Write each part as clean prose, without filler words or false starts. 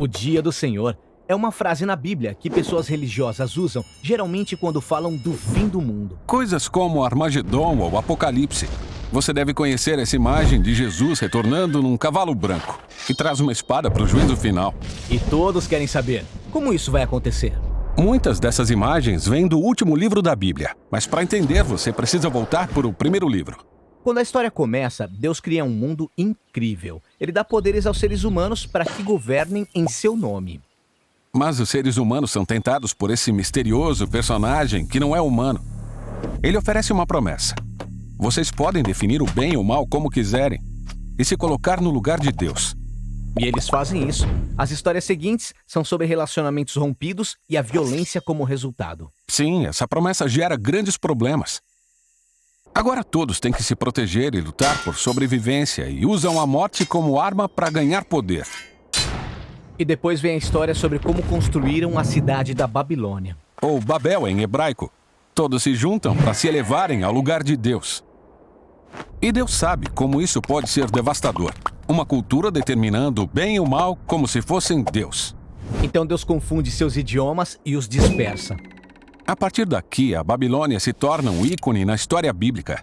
O dia do Senhor é uma frase na Bíblia que pessoas religiosas usam, geralmente quando falam do fim do mundo. Coisas como Armagedon ou Apocalipse. Você deve conhecer essa imagem de Jesus retornando num cavalo branco, que traz uma espada para o juízo final. E todos querem saber como isso vai acontecer. Muitas dessas imagens vêm do último livro da Bíblia, mas para entender você precisa voltar para o primeiro livro. Quando a história começa, Deus cria um mundo incrível. Ele dá poderes aos seres humanos para que governem em seu nome. Mas os seres humanos são tentados por esse misterioso personagem que não é humano. Ele oferece uma promessa. Vocês podem definir o bem e o mal como quiserem e se colocar no lugar de Deus. E eles fazem isso. As histórias seguintes são sobre relacionamentos rompidos e a violência como resultado. Sim, essa promessa gera grandes problemas. Agora todos têm que se proteger e lutar por sobrevivência e usam a morte como arma para ganhar poder. E depois vem a história sobre como construíram a cidade da Babilônia. Ou Babel em hebraico. Todos se juntam para se elevarem ao lugar de Deus. E Deus sabe como isso pode ser devastador. Uma cultura determinando o bem e o mal como se fossem Deus. Então Deus confunde seus idiomas e os dispersa. A partir daqui, a Babilônia se torna um ícone na história bíblica.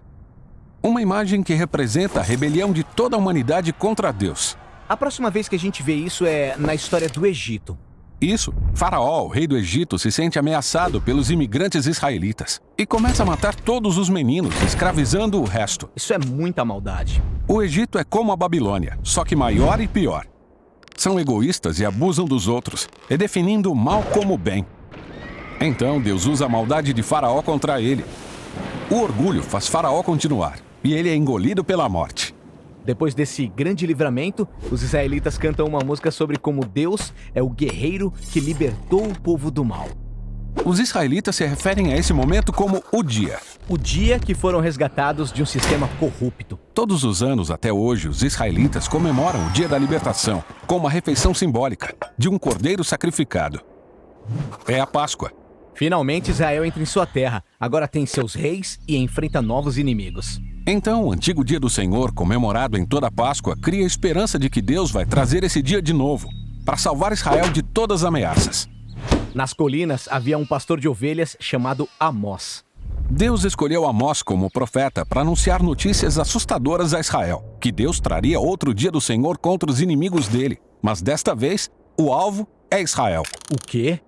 Uma imagem que representa a rebelião de toda a humanidade contra Deus. A próxima vez que a gente vê isso é na história do Egito. Isso, Faraó, o rei do Egito, se sente ameaçado pelos imigrantes israelitas e começa a matar todos os meninos, escravizando o resto. Isso é muita maldade. O Egito é como a Babilônia, só que maior e pior. São egoístas e abusam dos outros, redefinindo o mal como bem. Então Deus usa a maldade de Faraó contra ele. O orgulho faz Faraó continuar, e ele é engolido pela morte. Depois desse grande livramento, os israelitas cantam uma música sobre como Deus é o guerreiro que libertou o povo do mal. Os israelitas se referem a esse momento como o dia. O dia que foram resgatados de um sistema corrupto. Todos os anos até hoje, os israelitas comemoram o dia da libertação com uma refeição simbólica de um cordeiro sacrificado. É a Páscoa. Finalmente Israel entra em sua terra, agora tem seus reis e enfrenta novos inimigos. Então, o antigo dia do Senhor, comemorado em toda a Páscoa, cria a esperança de que Deus vai trazer esse dia de novo, para salvar Israel de todas as ameaças. Nas colinas havia um pastor de ovelhas chamado Amós. Deus escolheu Amós como profeta para anunciar notícias assustadoras a Israel, que Deus traria outro dia do Senhor contra os inimigos dele, mas desta vez, o alvo é Israel. O quê?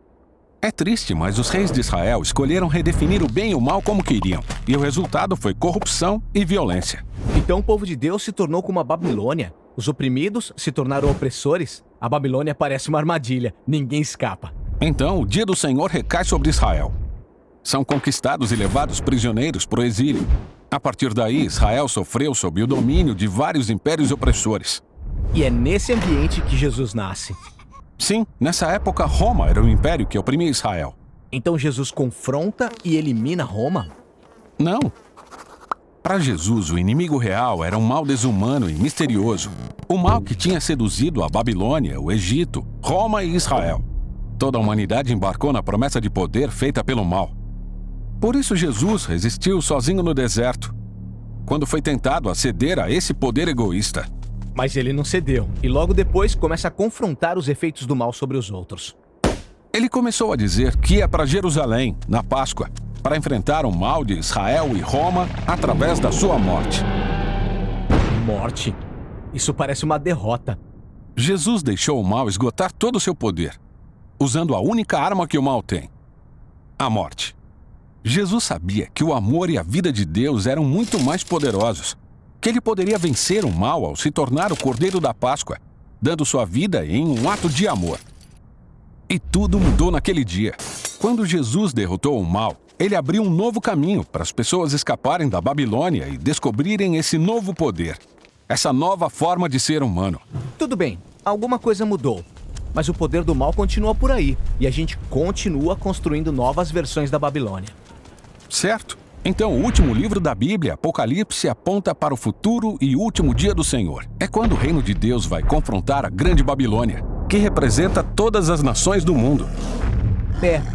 É triste, mas os reis de Israel escolheram redefinir o bem e o mal como queriam, e o resultado foi corrupção e violência. Então o povo de Deus se tornou como a Babilônia. Os oprimidos se tornaram opressores. A Babilônia parece uma armadilha, ninguém escapa. Então o dia do Senhor recai sobre Israel. São conquistados e levados prisioneiros para o exílio. A partir daí, Israel sofreu sob o domínio de vários impérios opressores. E é nesse ambiente que Jesus nasce. Sim, nessa época Roma era o império que oprimia Israel. Então Jesus confronta e elimina Roma? Não. Para Jesus, o inimigo real era um mal desumano e misterioso. O mal que tinha seduzido a Babilônia, o Egito, Roma e Israel. Toda a humanidade embarcou na promessa de poder feita pelo mal. Por isso Jesus resistiu sozinho no deserto, quando foi tentado a ceder a esse poder egoísta. Mas ele não cedeu, e logo depois começa a confrontar os efeitos do mal sobre os outros. Ele começou a dizer que ia para Jerusalém, na Páscoa, para enfrentar o mal de Israel e Roma através da sua morte. Morte? Isso parece uma derrota. Jesus deixou o mal esgotar todo o seu poder, usando a única arma que o mal tem: a morte. Jesus sabia que o amor e a vida de Deus eram muito mais poderosos, que ele poderia vencer o mal ao se tornar o Cordeiro da Páscoa, dando sua vida em um ato de amor. E tudo mudou naquele dia. Quando Jesus derrotou o mal, ele abriu um novo caminho para as pessoas escaparem da Babilônia e descobrirem esse novo poder, essa nova forma de ser humano. Tudo bem, alguma coisa mudou. Mas o poder do mal continua por aí, e a gente continua construindo novas versões da Babilônia. Certo? Então, o último livro da Bíblia, Apocalipse, aponta para o futuro e último dia do Senhor. É quando o reino de Deus vai confrontar a grande Babilônia, que representa todas as nações do mundo.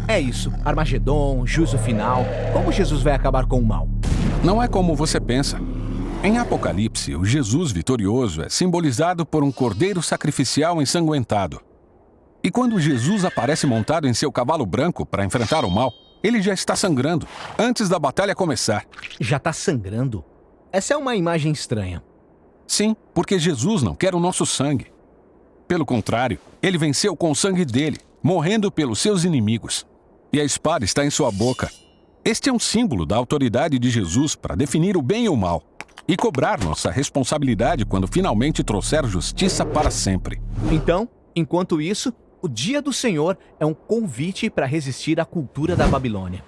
É isso. Armagedon, juízo final. Como Jesus vai acabar com o mal? Não é como você pensa. Em Apocalipse, o Jesus vitorioso é simbolizado por um cordeiro sacrificial ensanguentado. E quando Jesus aparece montado em seu cavalo branco para enfrentar o mal, ele já está sangrando, antes da batalha começar. Já tá sangrando? Essa é uma imagem estranha. Sim, porque Jesus não quer o nosso sangue. Pelo contrário, ele venceu com o sangue dele, morrendo pelos seus inimigos. E a espada está em sua boca. Este é um símbolo da autoridade de Jesus para definir o bem e o mal e cobrar nossa responsabilidade quando finalmente trouxer justiça para sempre. Então, enquanto isso, o dia do Senhor é um convite para resistir à cultura da Babilônia.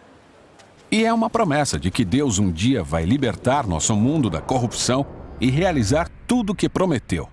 E é uma promessa de que Deus um dia vai libertar nosso mundo da corrupção e realizar tudo o que prometeu.